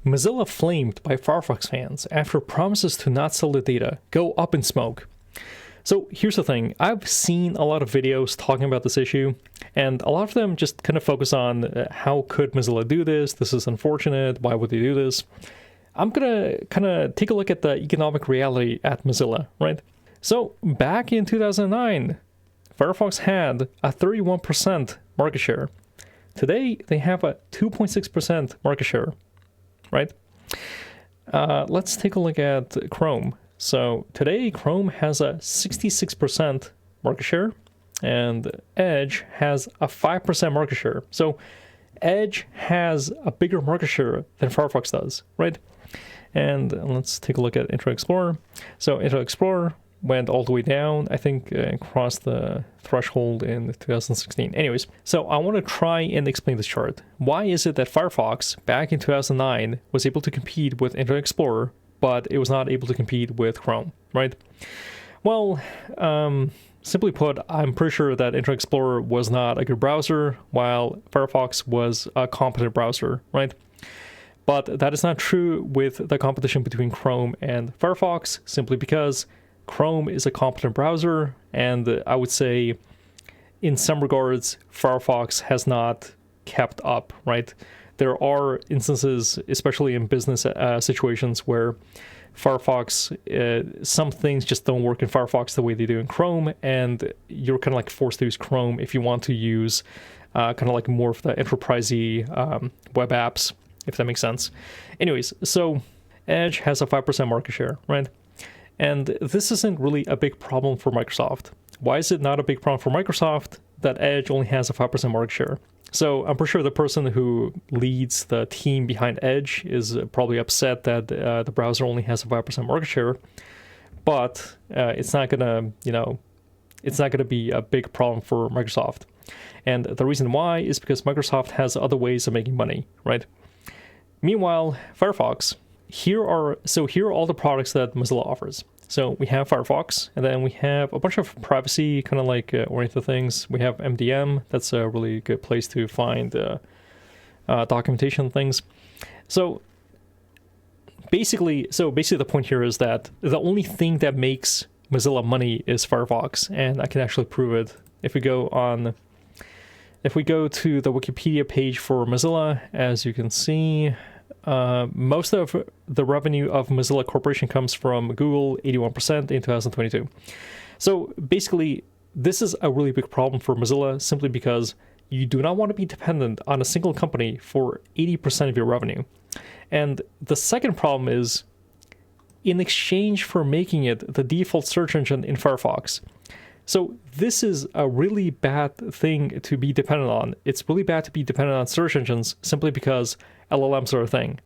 Mozilla flamed by Firefox fans after promises to not sell the data go up in smoke. So here's the thing, I've seen a lot of videos talking about this issue, and a lot of them just kind of focus on how could Mozilla do this, this is unfortunate, why would they do this? I'm gonna kind of take a look at the economic reality at Mozilla, right? So back in 2009, Firefox had a 31% market share. Today, they have a 2.6% market share, right? Let's take a look at Chrome. So today, Chrome has a 66% market share, and Edge has a 5% market share. So Edge has a bigger market share than Firefox does, right? And let's take a look at Internet Explorer. So Internet Explorer went all the way down, I think crossed the threshold in 2016. Anyways, so I want to try and explain this chart. Why is it that Firefox back in 2009 was able to compete with Internet Explorer, but it was not able to compete with Chrome, right? Well, simply put, I'm pretty sure that Internet Explorer was not a good browser, while Firefox was a competent browser, right? But that is not true with the competition between Chrome and Firefox, simply because Chrome is a competent browser, and I would say in some regards, Firefox has not kept up, right? There are instances, especially in business situations, where Firefox, some things just don't work in Firefox the way they do in Chrome, and you're kind of like forced to use Chrome if you want to use kind of like more of the enterprisey web apps, if that makes sense. Anyways, so Edge has a 5% market share, right? And this isn't really a big problem for Microsoft. Why is it not a big problem for Microsoft that Edge only has a 5% market share? So I'm pretty sure the person who leads the team behind Edge is probably upset that the browser only has a 5% market share, but it's not gonna, it's not gonna be a big problem for Microsoft. And the reason why is because Microsoft has other ways of making money, right? Meanwhile, Firefox, here are all the products that Mozilla offers. So we have Firefox, and then we have a bunch of privacy kind of like oriented things. We have MDM. That's a really good place to find documentation things. So basically the point here is that the only thing that makes Mozilla money is Firefox, and I can actually prove it. If we go to the Wikipedia page for Mozilla, as you can see, most of the revenue of Mozilla Corporation comes from Google, 81% in 2022. So basically, this is a really big problem for Mozilla simply because you do not want to be dependent on a single company for 80% of your revenue. And the second problem is, in exchange for making it the default search engine in Firefox. So this is a really bad thing to be dependent on. It's really bad to be dependent on search engines simply because LLMs are a thing.